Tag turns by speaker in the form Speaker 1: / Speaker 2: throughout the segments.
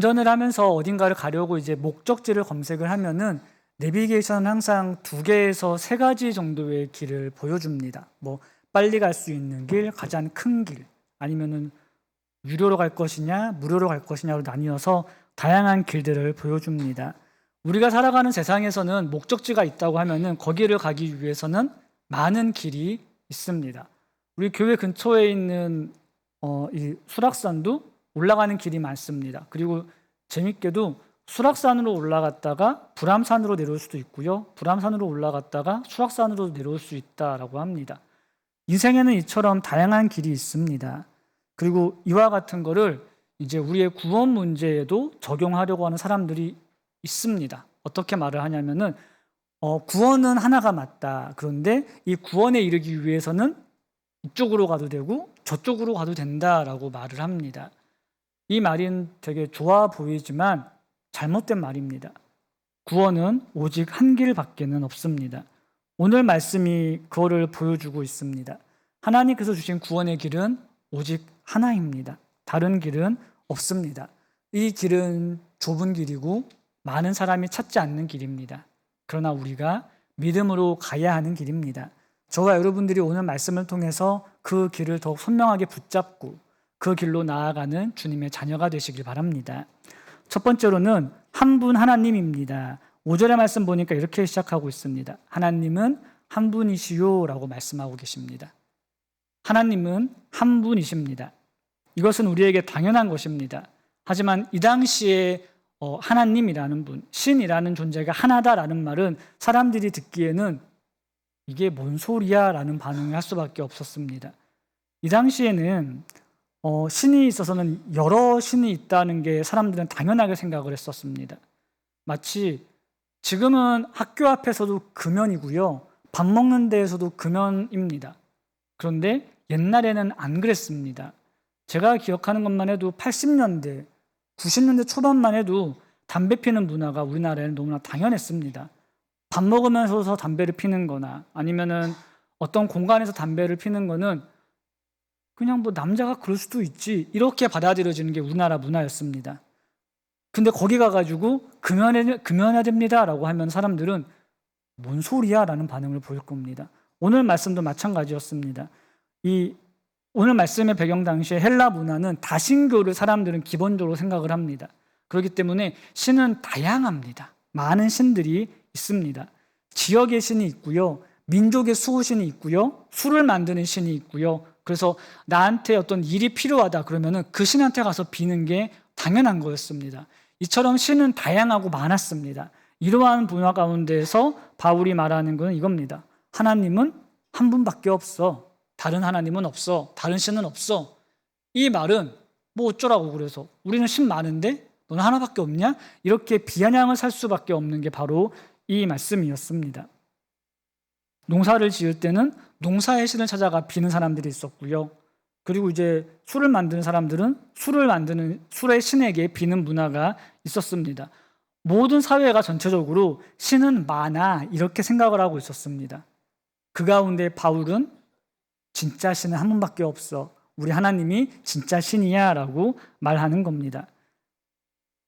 Speaker 1: 운전을 하면서 어딘가를 가려고 이제 목적지를 검색을 하면은 내비게이션은 항상 2개에서 3가지 정도의 길을 보여줍니다. 뭐 빨리 갈 수 있는 길, 가장 큰 길, 아니면은 유료로 갈 것이냐, 무료로 갈 것이냐로 나뉘어서 다양한 길들을 보여줍니다. 우리가 살아가는 세상에서는 목적지가 있다고 하면은 거기를 가기 위해서는 많은 길이 있습니다. 우리 교회 근처에 있는 이 수락산도 올라가는 길이 많습니다. 그리고 재밌게도 수락산으로 올라갔다가 불암산으로 내려올 수도 있고요. 불암산으로 올라갔다가 수락산으로 내려올 수 있다라고 합니다. 인생에는 이처럼 다양한 길이 있습니다. 그리고 이와 같은 거를 이제 우리의 구원 문제에도 적용하려고 하는 사람들이 있습니다. 어떻게 말을 하냐면은 구원은 하나가 맞다. 그런데 이 구원에 이르기 위해서는 이쪽으로 가도 되고 저쪽으로 가도 된다라고 말을 합니다. 이 말은 되게 좋아 보이지만 잘못된 말입니다. 구원은 오직 한 길밖에는 없습니다. 오늘 말씀이 그거를 보여주고 있습니다. 하나님께서 주신 구원의 길은 오직 하나입니다. 다른 길은 없습니다. 이 길은 좁은 길이고 많은 사람이 찾지 않는 길입니다. 그러나 우리가 믿음으로 가야 하는 길입니다. 저와 여러분들이 오늘 말씀을 통해서 그 길을 더욱 선명하게 붙잡고 그 길로 나아가는 주님의 자녀가 되시길 바랍니다. 첫 번째로는 한 분 하나님입니다. 5절의 말씀 보니까 이렇게 시작하고 있습니다. 하나님은 한 분이시요 라고 말씀하고 계십니다. 하나님은 한 분이십니다. 이것은 우리에게 당연한 것입니다. 하지만 이 당시에 하나님이라는 분, 신이라는 존재가 하나다라는 말은 사람들이 듣기에는 이게 뭔 소리야? 라는 반응을 할 수밖에 없었습니다. 이 당시에는 신이 있어서는 여러 신이 있다는 게 사람들은 당연하게 생각을 했었습니다. 마치 지금은 학교 앞에서도 금연이고요. 밥 먹는 데에서도 금연입니다. 그런데 옛날에는 안 그랬습니다. 제가 기억하는 것만 해도 80년대, 90년대 초반만 해도 담배 피는 문화가 우리나라에는 너무나 당연했습니다. 밥 먹으면서 담배를 피는 거나 아니면은 어떤 공간에서 담배를 피는 거는 그냥 뭐 남자가 그럴 수도 있지 이렇게 받아들여지는 게 우리나라 문화였습니다. 근데 거기 가가지고 금연해야 됩니다 라고 하면 사람들은 뭔 소리야? 라는 반응을 보일 겁니다. 오늘 말씀도 마찬가지였습니다. 이 오늘 말씀의 배경 당시에 헬라 문화는 다신교를 사람들은 기본적으로 생각을 합니다. 그렇기 때문에 신은 다양합니다. 많은 신들이 있습니다. 지역의 신이 있고요. 민족의 수호신이 있고요. 술을 만드는 신이 있고요. 그래서 나한테 어떤 일이 필요하다 그러면은 그 신한테 가서 비는 게 당연한 거였습니다. 이처럼 신은 다양하고 많았습니다. 이러한 문화 가운데에서 바울이 말하는 것은 이겁니다. 하나님은 한 분밖에 없어. 다른 하나님은 없어. 다른 신은 없어. 이 말은 뭐 어쩌라고 그래서 우리는 신 많은데 너는 하나밖에 없냐? 이렇게 비아냥을 살 수밖에 없는 게 바로 이 말씀이었습니다. 농사를 지을 때는 농사의 신을 찾아가 비는 사람들이 있었고요. 그리고 이제 술을 만드는 사람들은 술을 만드는 술의 신에게 비는 문화가 있었습니다. 모든 사회가 전체적으로 신은 많아 이렇게 생각을 하고 있었습니다. 그 가운데 바울은 진짜 신은 한 분밖에 없어. 우리 하나님이 진짜 신이야 라고 말하는 겁니다.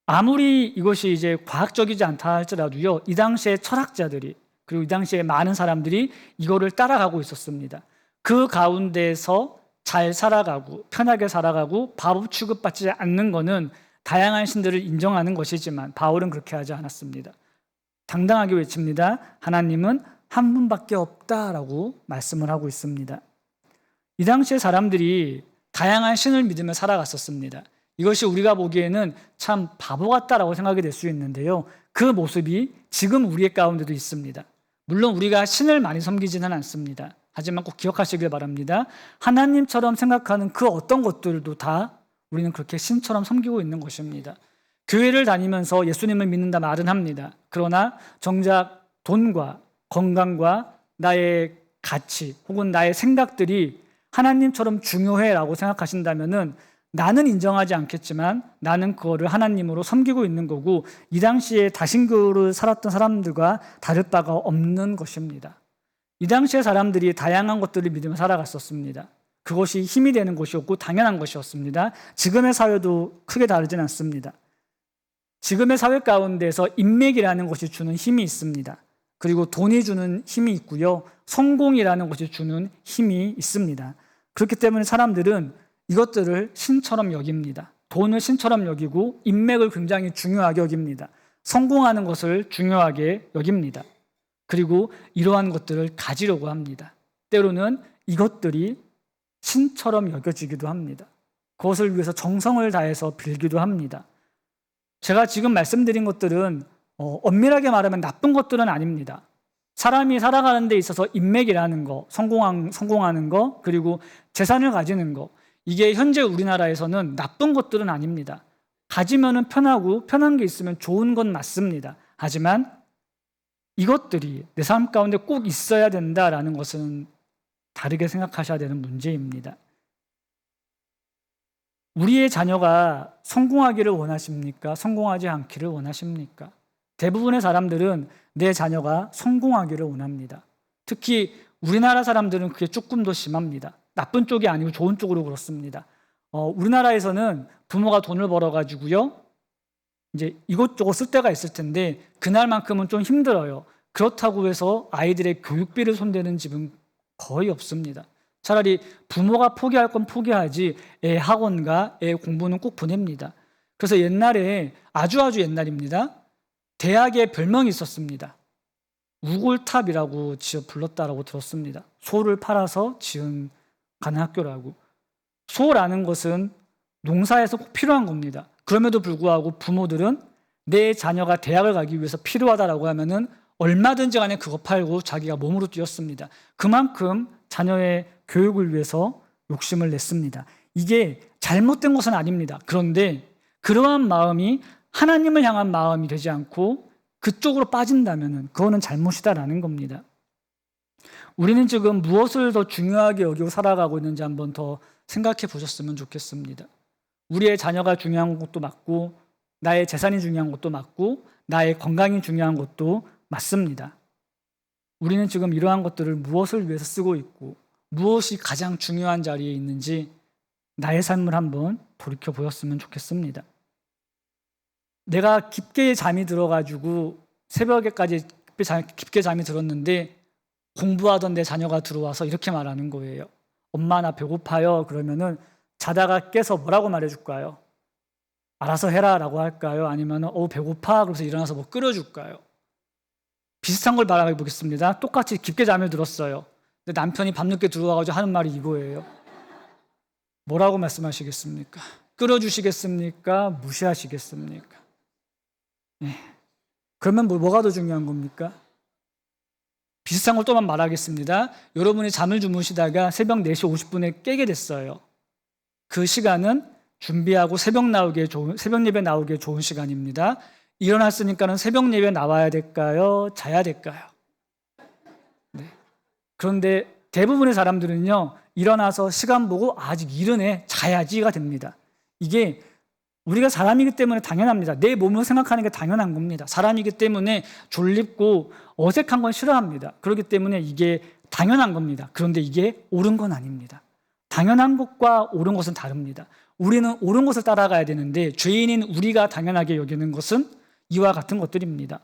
Speaker 1: 아무리 이것이 이제 과학적이지 않다 할지라도요, 이 당시에 철학자들이 그리고 이 당시에 많은 사람들이 이거를 따라가고 있었습니다. 그 가운데서 잘 살아가고 편하게 살아가고 바보 취급받지 않는 것은 다양한 신들을 인정하는 것이지만 바울은 그렇게 하지 않았습니다. 당당하게 외칩니다. 하나님은 한 분밖에 없다라고 말씀을 하고 있습니다. 이 당시에 사람들이 다양한 신을 믿으며 살아갔었습니다. 이것이 우리가 보기에는 참 바보 같다라고 생각이 될 수 있는데요. 그 모습이 지금 우리의 가운데도 있습니다. 물론 우리가 신을 많이 섬기지는 않습니다. 하지만 꼭 기억하시길 바랍니다. 하나님처럼 생각하는 그 어떤 것들도 다 우리는 그렇게 신처럼 섬기고 있는 것입니다. 교회를 다니면서 예수님을 믿는다 말은 합니다. 그러나 정작 돈과 건강과 나의 가치 혹은 나의 생각들이 하나님처럼 중요해라고 생각하신다면은 나는 인정하지 않겠지만 나는 그거를 하나님으로 섬기고 있는 거고 이 당시에 다신교를 살았던 사람들과 다를 바가 없는 것입니다. 이 당시에 사람들이 다양한 것들을 믿으며 살아갔었습니다. 그것이 힘이 되는 것이었고 당연한 것이었습니다. 지금의 사회도 크게 다르진 않습니다. 지금의 사회 가운데서 인맥이라는 것이 주는 힘이 있습니다. 그리고 돈이 주는 힘이 있고요. 성공이라는 것이 주는 힘이 있습니다. 그렇기 때문에 사람들은 이것들을 신처럼 여깁니다. 돈을 신처럼 여기고 인맥을 굉장히 중요하게 여깁니다. 성공하는 것을 중요하게 여깁니다. 그리고 이러한 것들을 가지려고 합니다. 때로는 이것들이 신처럼 여겨지기도 합니다. 그것을 위해서 정성을 다해서 빌기도 합니다. 제가 지금 말씀드린 것들은 엄밀하게 말하면 나쁜 것들은 아닙니다. 사람이 살아가는 데 있어서 인맥이라는 거, 성공하는 거, 그리고 재산을 가지는 거, 이게 현재 우리나라에서는 나쁜 것들은 아닙니다. 가지면은 편하고 편한 게 있으면 좋은 건 맞습니다. 하지만 이것들이 내 삶 가운데 꼭 있어야 된다라는 것은 다르게 생각하셔야 되는 문제입니다. 우리의 자녀가 성공하기를 원하십니까? 성공하지 않기를 원하십니까? 대부분의 사람들은 내 자녀가 성공하기를 원합니다. 특히 우리나라 사람들은 그게 조금 더 심합니다. 나쁜 쪽이 아니고 좋은 쪽으로 그렇습니다. 우리나라에서는 부모가 돈을 벌어가지고요, 이제 이것저것 쓸 때가 있을 텐데 그날만큼은 좀 힘들어요. 그렇다고 해서 아이들의 교육비를 손대는 집은 거의 없습니다. 차라리 부모가 포기할 건 포기하지 애 학원과 애 공부는 꼭 보냅니다. 그래서 옛날에 아주 옛날입니다. 대학에 별명이 있었습니다. 우골탑이라고 지어 불렀다라고 들었습니다. 소를 팔아서 지은 가는 학교라고. 소라는 것은 농사에서 꼭 필요한 겁니다. 그럼에도 불구하고 부모들은 내 자녀가 대학을 가기 위해서 필요하다라고 하면은 얼마든지 간에 그거 팔고 자기가 몸으로 뛰었습니다. 그만큼 자녀의 교육을 위해서 욕심을 냈습니다. 이게 잘못된 것은 아닙니다. 그런데 그러한 마음이 하나님을 향한 마음이 되지 않고 그쪽으로 빠진다면 그거는 잘못이다라는 겁니다. 우리는 지금 무엇을 더 중요하게 여기고 살아가고 있는지 한번 더 생각해 보셨으면 좋겠습니다. 우리의 자녀가 중요한 것도 맞고 나의 재산이 중요한 것도 맞고 나의 건강이 중요한 것도 맞습니다. 우리는 지금 이러한 것들을 무엇을 위해서 쓰고 있고 무엇이 가장 중요한 자리에 있는지 나의 삶을 한번 돌이켜 보였으면 좋겠습니다. 내가 깊게 잠이 들어가지고 새벽에까지 깊게 잠이 들었는데 공부하던 내 자녀가 들어와서 이렇게 말하는 거예요. 엄마 나 배고파요. 그러면은 자다가 깨서 뭐라고 말해줄까요? 알아서 해라 라고 할까요? 아니면 배고파 그래서 일어나서 뭐 끓여줄까요? 비슷한 걸 말해 보겠습니다. 똑같이 깊게 잠을 들었어요. 근데 남편이 밤늦게 들어와가지고 하는 말이 이거예요. 뭐라고 말씀하시겠습니까? 끓여주시겠습니까? 무시하시겠습니까? 네. 그러면 뭐가 더 중요한 겁니까? 비슷한 걸 또만 말하겠습니다. 여러분이 잠을 주무시다가 새벽 4시 50분에 깨게 됐어요. 그 시간은 준비하고 새벽 예배 나오기에 좋은 시간입니다. 일어났으니까는 새벽 예배 나와야 될까요? 자야 될까요? 네. 그런데 대부분의 사람들은요, 일어나서 시간 보고 아직 이르네, 자야지가 됩니다. 이게 우리가 사람이기 때문에 당연합니다. 내 몸을 생각하는 게 당연한 겁니다. 사람이기 때문에 졸립고 어색한 건 싫어합니다. 그렇기 때문에 이게 당연한 겁니다. 그런데 이게 옳은 건 아닙니다. 당연한 것과 옳은 것은 다릅니다. 우리는 옳은 것을 따라가야 되는데 죄인인 우리가 당연하게 여기는 것은 이와 같은 것들입니다.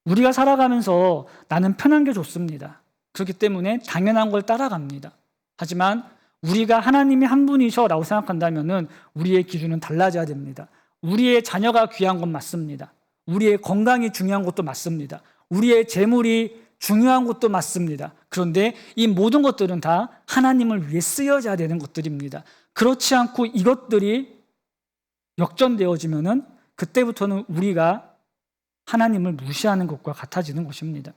Speaker 1: 우리가 살아가면서 나는 편한 게 좋습니다. 그렇기 때문에 당연한 걸 따라갑니다. 하지만 우리가 하나님이 한 분이셔라고 생각한다면 우리의 기준은 달라져야 됩니다. 우리의 자녀가 귀한 건 맞습니다. 우리의 건강이 중요한 것도 맞습니다. 우리의 재물이 중요한 것도 맞습니다. 그런데 이 모든 것들은 다 하나님을 위해 쓰여져야 되는 것들입니다. 그렇지 않고 이것들이 역전되어지면은 그때부터는 우리가 하나님을 무시하는 것과 같아지는 것입니다.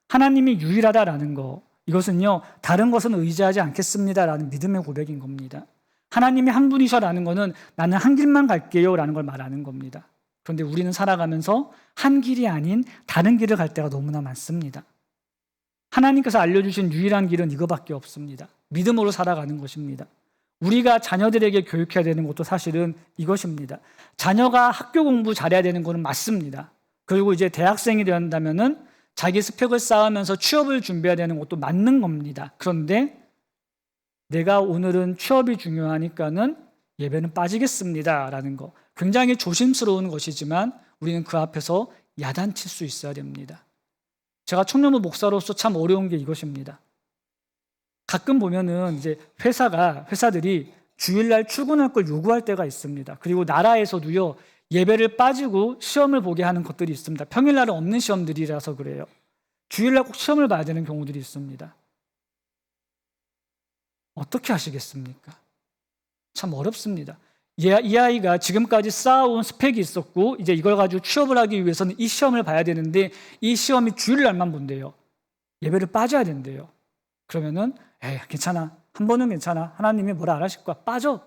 Speaker 1: 하나님이 유일하다라는 거, 이것은요, 다른 것은 의지하지 않겠습니다라는 믿음의 고백인 겁니다. 하나님이 한 분이셔라는 것은 나는 한 길만 갈게요 라는 걸 말하는 겁니다. 그런데 우리는 살아가면서 한 길이 아닌 다른 길을 갈 때가 너무나 많습니다. 하나님께서 알려주신 유일한 길은 이거밖에 없습니다. 믿음으로 살아가는 것입니다. 우리가 자녀들에게 교육해야 되는 것도 사실은 이것입니다. 자녀가 학교 공부 잘해야 되는 것은 맞습니다. 그리고 이제 대학생이 된다면은 자기 스펙을 쌓으면서 취업을 준비해야 되는 것도 맞는 겁니다. 그런데 내가 오늘은 취업이 중요하니까는 예배는 빠지겠습니다 라는 거, 굉장히 조심스러운 것이지만 우리는 그 앞에서 야단칠 수 있어야 됩니다. 제가 청년부 목사로서 참 어려운 게 이것입니다. 가끔 보면은 이제 회사들이 주일날 출근할 걸 요구할 때가 있습니다. 그리고 나라에서도요, 예배를 빠지고 시험을 보게 하는 것들이 있습니다. 평일날은 없는 시험들이라서 그래요. 주일날 꼭 시험을 봐야 되는 경우들이 있습니다. 어떻게 하시겠습니까? 참 어렵습니다. 이 아이가 지금까지 쌓아온 스펙이 있었고 이제 이걸 가지고 취업을 하기 위해서는 이 시험을 봐야 되는데 이 시험이 주일날만 본대요. 예배를 빠져야 된대요. 그러면은 괜찮아. 한 번은 괜찮아. 하나님이 뭐라 안 하실 거야. 빠져.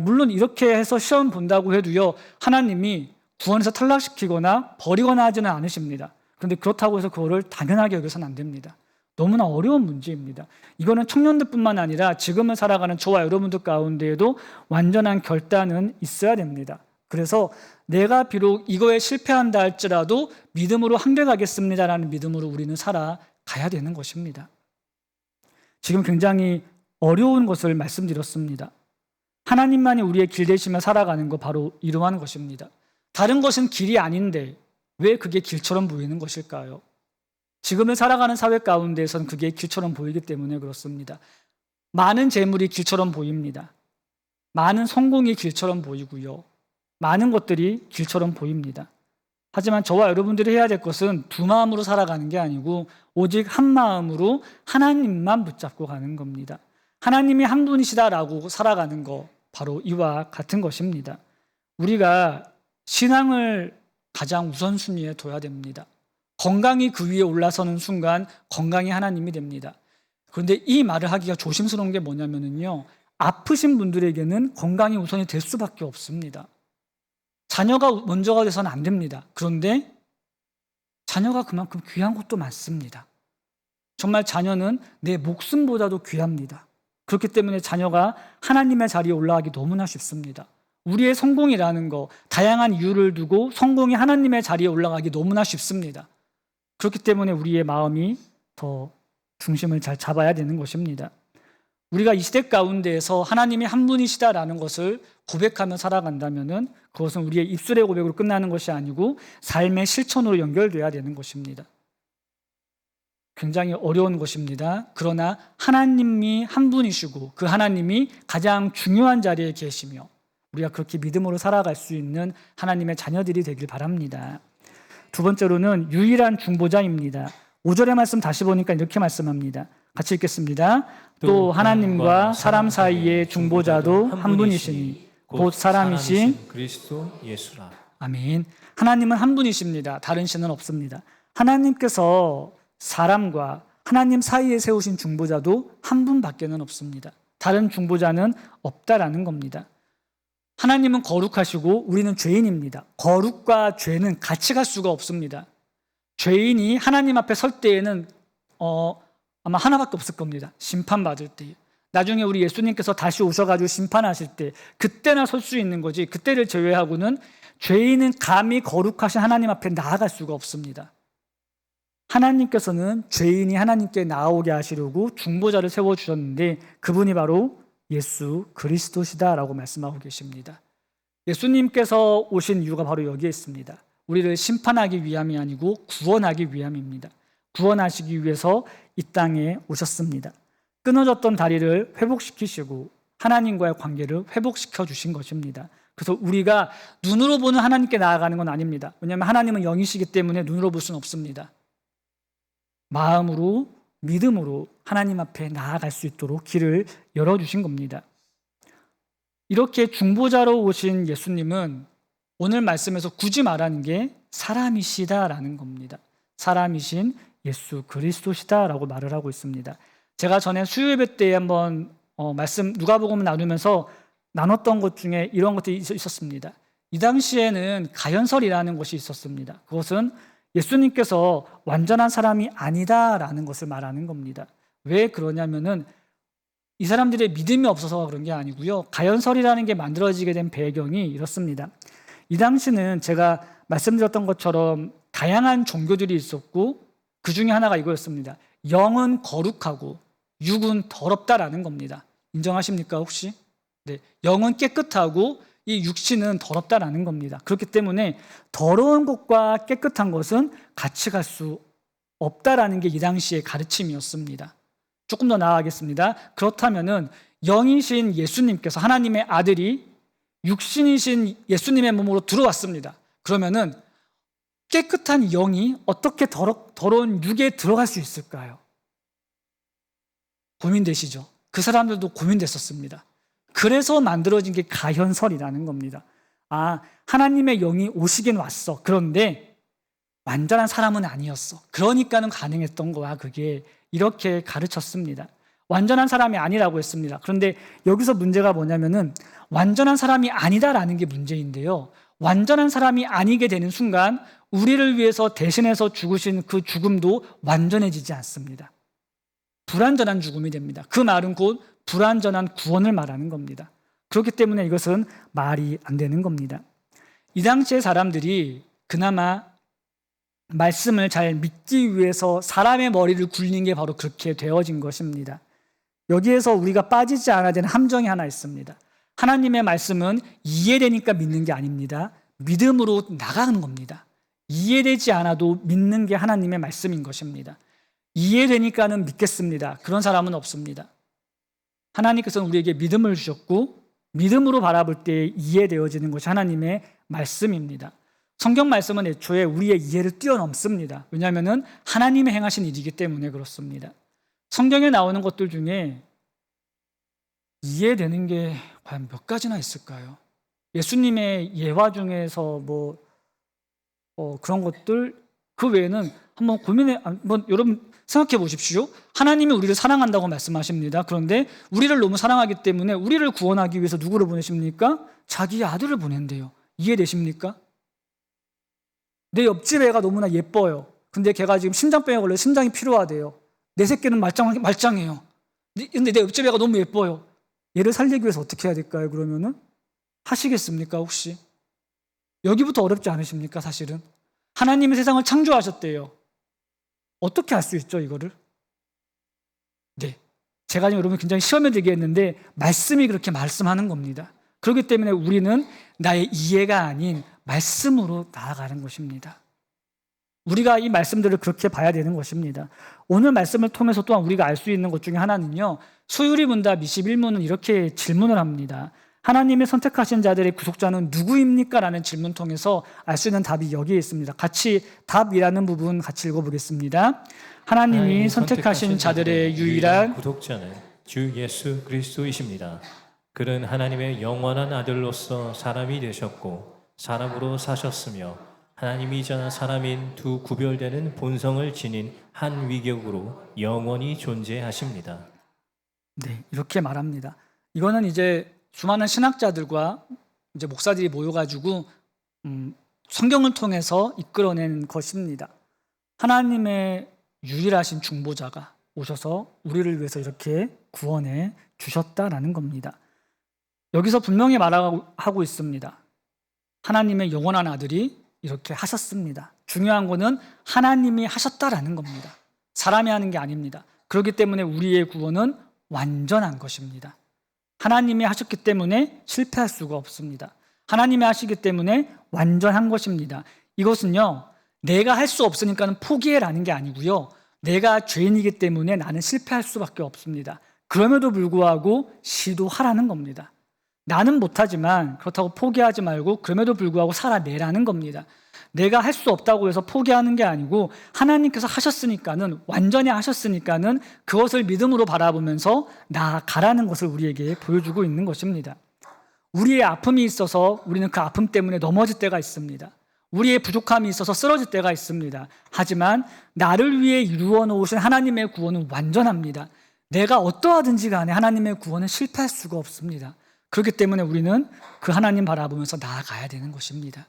Speaker 1: 물론 이렇게 해서 시험 본다고 해도요, 하나님이 구원에서 탈락시키거나 버리거나 하지는 않으십니다. 그런데 그렇다고 해서 그거를 당연하게 여겨서는 안 됩니다. 너무나 어려운 문제입니다. 이거는 청년들뿐만 아니라 지금을 살아가는 저와 여러분들 가운데에도 완전한 결단은 있어야 됩니다. 그래서 내가 비록 이거에 실패한다 할지라도 믿음으로 한결가겠습니다라는 믿음으로 우리는 살아가야 되는 것입니다. 지금 굉장히 어려운 것을 말씀드렸습니다. 하나님만이 우리의 길 되시며 살아가는 거 바로 이러한 것입니다. 다른 것은 길이 아닌데 왜 그게 길처럼 보이는 것일까요? 지금을 살아가는 사회 가운데에서는 그게 길처럼 보이기 때문에 그렇습니다. 많은 재물이 길처럼 보입니다. 많은 성공이 길처럼 보이고요. 많은 것들이 길처럼 보입니다. 하지만 저와 여러분들이 해야 될 것은 두 마음으로 살아가는 게 아니고 오직 한 마음으로 하나님만 붙잡고 가는 겁니다. 하나님이 한 분이시다라고 살아가는 거 바로 이와 같은 것입니다. 우리가 신앙을 가장 우선순위에 둬야 됩니다. 건강이 그 위에 올라서는 순간 건강이 하나님이 됩니다. 그런데 이 말을 하기가 조심스러운 게 뭐냐면요, 아프신 분들에게는 건강이 우선이 될 수밖에 없습니다. 자녀가 먼저가 돼서는 안 됩니다. 그런데 자녀가 그만큼 귀한 것도 많습니다. 정말 자녀는 내 목숨보다도 귀합니다. 그렇기 때문에 자녀가 하나님의 자리에 올라가기 너무나 쉽습니다. 우리의 성공이라는 거, 다양한 이유를 두고 성공이 하나님의 자리에 올라가기 너무나 쉽습니다. 그렇기 때문에 우리의 마음이 더 중심을 잘 잡아야 되는 것입니다. 우리가 이 시대 가운데에서 하나님이 한 분이시다라는 것을 고백하며 살아간다면 그것은 우리의 입술의 고백으로 끝나는 것이 아니고 삶의 실천으로 연결돼야 되는 것입니다. 굉장히 어려운 것입니다. 그러나 하나님이 한 분이시고 그 하나님이 가장 중요한 자리에 계시며 우리가 그렇게 믿음으로 살아갈 수 있는 하나님의 자녀들이 되길 바랍니다. 두 번째로는 유일한 중보자입니다. 5절의 말씀 다시 보니까 이렇게 말씀합니다. 같이 읽겠습니다. 또 하나님과 사람 사이의 중보자도 한 분이시니 곧 사람이신
Speaker 2: 그리스도 예수라.
Speaker 1: 아멘. 하나님은 한 분이십니다. 다른 신은 없습니다. 하나님께서 사람과 하나님 사이에 세우신 중보자도 한 분밖에는 없습니다. 다른 중보자는 없다라는 겁니다. 하나님은 거룩하시고 우리는 죄인입니다. 거룩과 죄는 같이 갈 수가 없습니다. 죄인이 하나님 앞에 설 때에는 아마 하나밖에 없을 겁니다. 심판받을 때. 나중에 우리 예수님께서 다시 오셔가지고 심판하실 때 그때나 설 수 있는 거지, 그때를 제외하고는 죄인은 감히 거룩하신 하나님 앞에 나아갈 수가 없습니다. 하나님께서는 죄인이 하나님께 나아오게 하시려고 중보자를 세워주셨는데 그분이 바로 예수 그리스도시다라고 말씀하고 계십니다. 예수님께서 오신 이유가 바로 여기에 있습니다. 우리를 심판하기 위함이 아니고 구원하기 위함입니다. 구원하시기 위해서 이 땅에 오셨습니다. 끊어졌던 다리를 회복시키시고 하나님과의 관계를 회복시켜 주신 것입니다. 그래서 우리가 눈으로 보는 하나님께 나아가는 건 아닙니다. 왜냐하면 하나님은 영이시기 때문에 눈으로 볼 수는 없습니다. 마음으로, 믿음으로 하나님 앞에 나아갈 수 있도록 길을 열어주신 겁니다. 이렇게 중보자로 오신 예수님은 오늘 말씀에서 굳이 말하는 게 사람이시다라는 겁니다. 사람이신 예수 그리스도시다라고 말을 하고 있습니다. 제가 전에 수요예배 때 한번 말씀 누가복음 나누면서 나눴던 것 중에 이런 것들이 있었습니다. 이 당시에는 가연설이라는 것이 있었습니다. 그것은 예수님께서 완전한 사람이 아니다라는 것을 말하는 겁니다. 왜 그러냐면은 이 사람들의 믿음이 없어서 그런 게 아니고요. 가연설이라는 게 만들어지게 된 배경이 이렇습니다. 이 당시는 제가 말씀드렸던 것처럼 다양한 종교들이 있었고 그 중에 하나가 이거였습니다. 영은 거룩하고 육은 더럽다라는 겁니다. 인정하십니까 혹시? 네, 영은 깨끗하고 이 육신은 더럽다라는 겁니다. 그렇기 때문에 더러운 것과 깨끗한 것은 같이 갈 수 없다라는 게 이 당시의 가르침이었습니다. 조금 더 나아가겠습니다. 그렇다면은 영이신 예수님께서, 하나님의 아들이 육신이신 예수님의 몸으로 들어왔습니다. 그러면은 깨끗한 영이 어떻게 더러운 육에 들어갈 수 있을까요? 고민되시죠? 그 사람들도 고민됐었습니다. 그래서 만들어진 게 가현설이라는 겁니다. 아, 하나님의 영이 오시긴 왔어. 그런데 완전한 사람은 아니었어. 그러니까는 가능했던 거야. 그게 이렇게 가르쳤습니다. 완전한 사람이 아니라고 했습니다. 그런데 여기서 문제가 뭐냐면은 완전한 사람이 아니다라는 게 문제인데요. 완전한 사람이 아니게 되는 순간 우리를 위해서 대신해서 죽으신 그 죽음도 완전해지지 않습니다. 불완전한 죽음이 됩니다. 그 말은 곧 불완전한 구원을 말하는 겁니다. 그렇기 때문에 이것은 말이 안 되는 겁니다. 이 당시의 사람들이 그나마 말씀을 잘 믿기 위해서 사람의 머리를 굴린 게 바로 그렇게 되어진 것입니다. 여기에서 우리가 빠지지 않아야 되는 함정이 하나 있습니다. 하나님의 말씀은 이해되니까 믿는 게 아닙니다. 믿음으로 나가는 겁니다. 이해되지 않아도 믿는 게 하나님의 말씀인 것입니다. 이해되니까는 믿겠습니다. 그런 사람은 없습니다. 하나님께서는 우리에게 믿음을 주셨고 믿음으로 바라볼 때 이해되어지는 것이 하나님의 말씀입니다. 성경 말씀은 애초에 우리의 이해를 뛰어넘습니다. 왜냐하면 하나님의 행하신 일이기 때문에 그렇습니다. 성경에 나오는 것들 중에 이해되는 게 과연 몇 가지나 있을까요? 예수님의 예화 중에서 그런 것들 그 외에는 한번 여러분 생각해 보십시오. 하나님이 우리를 사랑한다고 말씀하십니다. 그런데 우리를 너무 사랑하기 때문에 우리를 구원하기 위해서 누구를 보내십니까? 자기 아들을 보낸대요. 이해되십니까? 내 옆집 애가 너무나 예뻐요. 근데 걔가 지금 심장병에 걸려 심장이 필요하대요. 내 새끼는 말짱해요. 근데 내 옆집 애가 너무 예뻐요. 얘를 살리기 위해서 어떻게 해야 될까요? 그러면은 하시겠습니까 혹시? 여기부터 어렵지 않으십니까 사실은? 하나님이 세상을 창조하셨대요. 어떻게 할 수 있죠 이거를? 네, 제가 지금 여러분 굉장히 시험에 들게 했는데 말씀이 그렇게 말씀하는 겁니다. 그렇기 때문에 우리는 나의 이해가 아닌 말씀으로 나아가는 것입니다. 우리가 이 말씀들을 그렇게 봐야 되는 것입니다. 오늘 말씀을 통해서 또한 우리가 알 수 있는 것 중에 하나는요, 소유리 문답 21문은 이렇게 질문을 합니다. 하나님의 선택하신 자들의 구속자는 누구입니까? 라는 질문 통해서 알 수 있는 답이 여기에 있습니다. 같이 답이라는 부분 같이 읽어보겠습니다. 하나님이 선택하신 자들의 유일한
Speaker 2: 구속자는 주 예수 그리스도이십니다. 그는 하나님의 영원한 아들로서 사람이 되셨고 사람으로 사셨으며 하나님이자 사람인 두 구별되는 본성을 지닌 한 위격으로 영원히 존재하십니다.
Speaker 1: 네, 이렇게 말합니다. 이거는 이제 수많은 신학자들과 이제 목사들이 모여가지고 성경을 통해서 이끌어낸 것입니다. 하나님의 유일하신 중보자가 오셔서 우리를 위해서 이렇게 구원해 주셨다라는 겁니다. 여기서 분명히 말하고 있습니다. 하나님의 영원한 아들이 이렇게 하셨습니다. 중요한 거는 하나님이 하셨다라는 겁니다. 사람이 하는 게 아닙니다. 그렇기 때문에 우리의 구원은 완전한 것입니다. 하나님이 하셨기 때문에 실패할 수가 없습니다. 하나님이 하시기 때문에 완전한 것입니다. 이것은요, 내가 할 수 없으니까는 포기해라는 게 아니고요, 내가 죄인이기 때문에 나는 실패할 수밖에 없습니다. 그럼에도 불구하고 시도하라는 겁니다. 나는 못하지만 그렇다고 포기하지 말고 그럼에도 불구하고 살아내라는 겁니다. 내가 할 수 없다고 해서 포기하는 게 아니고 하나님께서 하셨으니까는, 완전히 하셨으니까는 그것을 믿음으로 바라보면서 나아가라는 것을 우리에게 보여주고 있는 것입니다. 우리의 아픔이 있어서 우리는 그 아픔 때문에 넘어질 때가 있습니다. 우리의 부족함이 있어서 쓰러질 때가 있습니다. 하지만 나를 위해 이루어 놓으신 하나님의 구원은 완전합니다. 내가 어떠하든지 간에 하나님의 구원은 실패할 수가 없습니다. 그렇기 때문에 우리는 그 하나님 바라보면서 나아가야 되는 것입니다.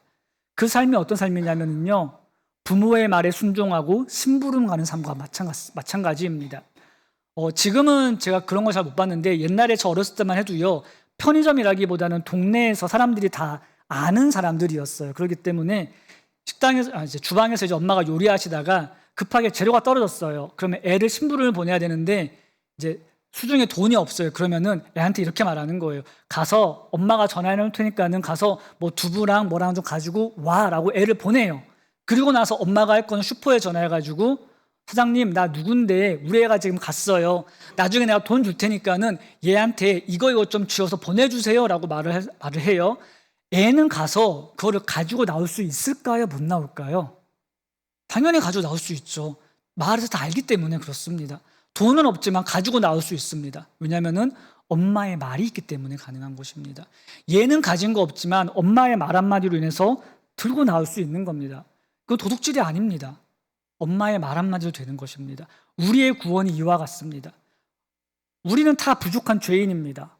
Speaker 1: 그 삶이 어떤 삶이냐면요, 부모의 말에 순종하고 심부름 가는 삶과 마찬가지입니다. 지금은 제가 그런 걸 잘 못 봤는데 옛날에 저 어렸을 때만 해도요, 편의점이라기보다는 동네에서 사람들이 다 아는 사람들이었어요. 그렇기 때문에 주방에서 이제 엄마가 요리하시다가 급하게 재료가 떨어졌어요. 그러면 애를 심부름을 보내야 되는데 이제 수중에 돈이 없어요. 그러면은 애한테 이렇게 말하는 거예요. 가서 엄마가 전화해 놓을 테니까는 가서 뭐 두부랑 뭐랑 좀 가지고 와라고 애를 보내요. 그리고 나서 엄마가 할 거는 슈퍼에 전화해가지고 사장님 나 누군데 우리 애가 지금 갔어요. 나중에 내가 돈 줄 테니까는 얘한테 이거 좀 쥐어서 보내주세요라고 말을 해요. 애는 가서 그거를 가지고 나올 수 있을까요? 못 나올까요? 당연히 가지고 나올 수 있죠. 마을에서 다 알기 때문에 그렇습니다. 돈은 없지만 가지고 나올 수 있습니다. 왜냐하면 엄마의 말이 있기 때문에 가능한 것입니다. 얘는 가진 거 없지만 엄마의 말 한마디로 인해서 들고 나올 수 있는 겁니다. 그건 도둑질이 아닙니다. 엄마의 말 한마디로 되는 것입니다. 우리의 구원이 이와 같습니다. 우리는 다 부족한 죄인입니다.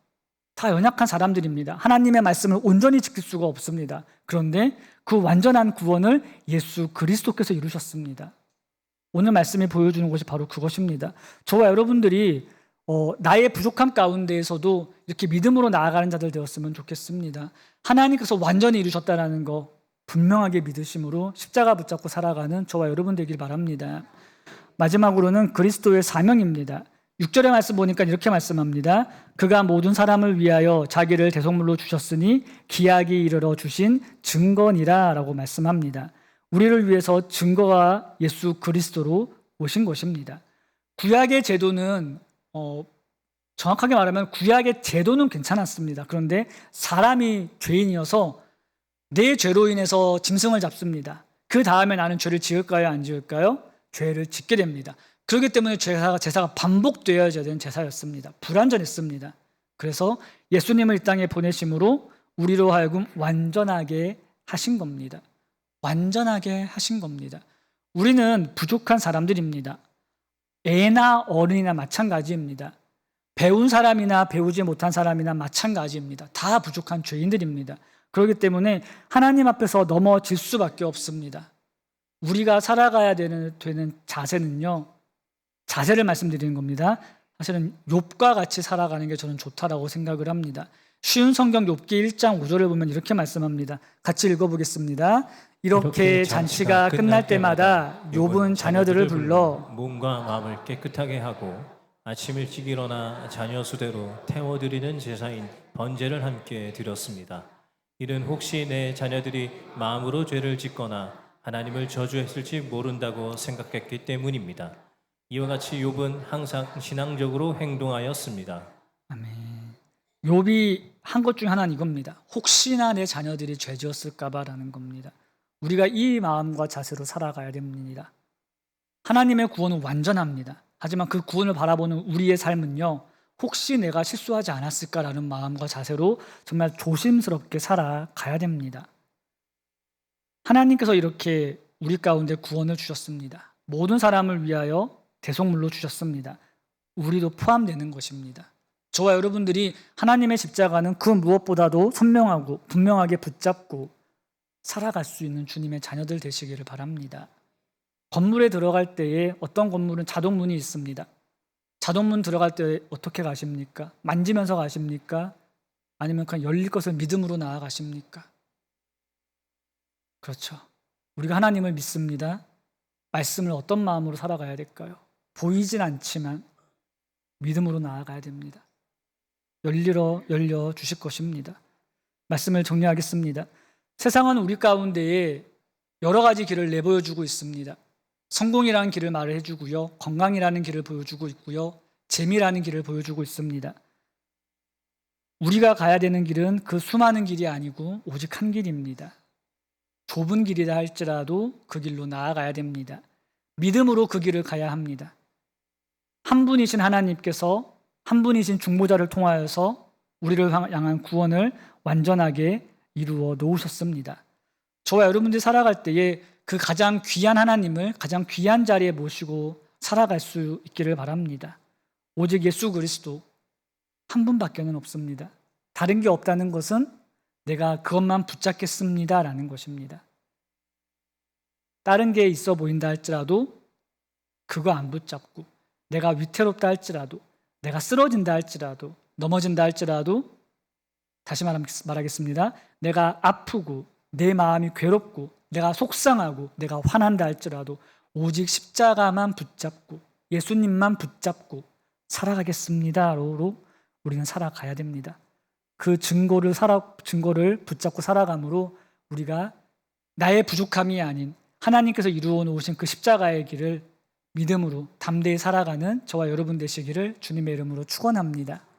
Speaker 1: 다 연약한 사람들입니다. 하나님의 말씀을 온전히 지킬 수가 없습니다. 그런데 그 완전한 구원을 예수 그리스도께서 이루셨습니다. 오늘 말씀이 보여주는 것이 바로 그것입니다. 저와 여러분들이 나의 부족함 가운데에서도 이렇게 믿음으로 나아가는 자들 되었으면 좋겠습니다. 하나님께서 완전히 이루셨다는 거 분명하게 믿으심으로 십자가 붙잡고 살아가는 저와 여러분 되길 바랍니다. 마지막으로는 그리스도의 사명입니다. 6절의 말씀 보니까 이렇게 말씀합니다. 그가 모든 사람을 위하여 자기를 대속물로 주셨으니 기약이 이르러 주신 증거니라 라고 말씀합니다. 우리를 위해서 증거가 예수 그리스도로 오신 것입니다. 구약의 제도는 정확하게 말하면 구약의 제도는 괜찮았습니다. 그런데 사람이 죄인이어서 내 죄로 인해서 짐승을 잡습니다. 그 다음에 나는 죄를 지을까요? 안 지을까요? 죄를 짓게 됩니다. 그렇기 때문에 제사가 반복되어야 되는 제사였습니다. 불완전했습니다. 그래서 예수님을 이 땅에 보내심으로 우리로 하여금 완전하게 하신 겁니다. 완전하게 하신 겁니다. 우리는 부족한 사람들입니다. 애나 어른이나 마찬가지입니다. 배운 사람이나 배우지 못한 사람이나 마찬가지입니다. 다 부족한 죄인들입니다. 그렇기 때문에 하나님 앞에서 넘어질 수밖에 없습니다. 우리가 살아가야 되는 자세는요, 자세를 말씀드리는 겁니다. 사실은 욥과 같이 살아가는 게 저는 좋다라고 생각을 합니다. 쉬운 성경 욥기 1장 5절을 보면 이렇게 말씀합니다. 같이 읽어보겠습니다. 이렇게 잔치가 끝날 때마다 욥은 자녀들을 불러
Speaker 2: 몸과 마음을 깨끗하게 하고 아침 일찍 일어나 자녀 수대로 태워드리는 제사인 번제를 함께 드렸습니다. 이는 혹시 내 자녀들이 마음으로 죄를 짓거나 하나님을 저주했을지 모른다고 생각했기 때문입니다. 이와 같이 욥은 항상 신앙적으로 행동하였습니다.
Speaker 1: 아멘. 욥이 한 것 중 하나는 이겁니다. 혹시나 내 자녀들이 죄 지었을까 봐라는 겁니다. 우리가 이 마음과 자세로 살아가야 됩니다. 하나님의 구원은 완전합니다. 하지만 그 구원을 바라보는 우리의 삶은요, 혹시 내가 실수하지 않았을까라는 마음과 자세로 정말 조심스럽게 살아가야 됩니다. 하나님께서 이렇게 우리 가운데 구원을 주셨습니다. 모든 사람을 위하여 대속물로 주셨습니다. 우리도 포함되는 것입니다. 저와 여러분들이 하나님의 십자가는 그 무엇보다도 선명하고 분명하게 붙잡고 살아갈 수 있는 주님의 자녀들 되시기를 바랍니다. 건물에 들어갈 때에 어떤 건물은 자동문이 있습니다. 자동문 들어갈 때 어떻게 가십니까? 만지면서 가십니까? 아니면 그냥 열릴 것을 믿음으로 나아가십니까? 그렇죠. 우리가 하나님을 믿습니다. 말씀을 어떤 마음으로 살아가야 될까요? 보이진 않지만 믿음으로 나아가야 됩니다. 열려 주실 것입니다. 말씀을 정리하겠습니다. 세상은 우리 가운데에 여러 가지 길을 내보여주고 있습니다. 성공이라는 길을 말을 해주고요. 건강이라는 길을 보여주고 있고요. 재미라는 길을 보여주고 있습니다. 우리가 가야 되는 길은 그 수많은 길이 아니고 오직 한 길입니다. 좁은 길이라 할지라도 그 길로 나아가야 됩니다. 믿음으로 그 길을 가야 합니다. 한 분이신 하나님께서 한 분이신 중보자를 통하여서 우리를 향한 구원을 완전하게 이루어 놓으셨습니다. 저와 여러분들이 살아갈 때에 그 가장 귀한 하나님을 가장 귀한 자리에 모시고 살아갈 수 있기를 바랍니다. 오직 예수 그리스도 한 분밖에는 없습니다. 다른 게 없다는 것은 내가 그것만 붙잡겠습니다라는 것입니다. 다른 게 있어 보인다 할지라도 그거 안 붙잡고, 내가 위태롭다 할지라도, 내가 쓰러진다 할지라도, 넘어진다 할지라도, 다시 말하겠습니다. 내가 아프고 내 마음이 괴롭고 내가 속상하고 내가 화난다 할지라도 오직 십자가만 붙잡고 예수님만 붙잡고 살아가겠습니다로 우리는 살아가야 됩니다. 그 증거를 붙잡고 살아감으로 우리가 나의 부족함이 아닌 하나님께서 이루어 놓으신 그 십자가의 길을 믿음으로 담대히 살아가는 저와 여러분 되시기를 주님의 이름으로 축원합니다.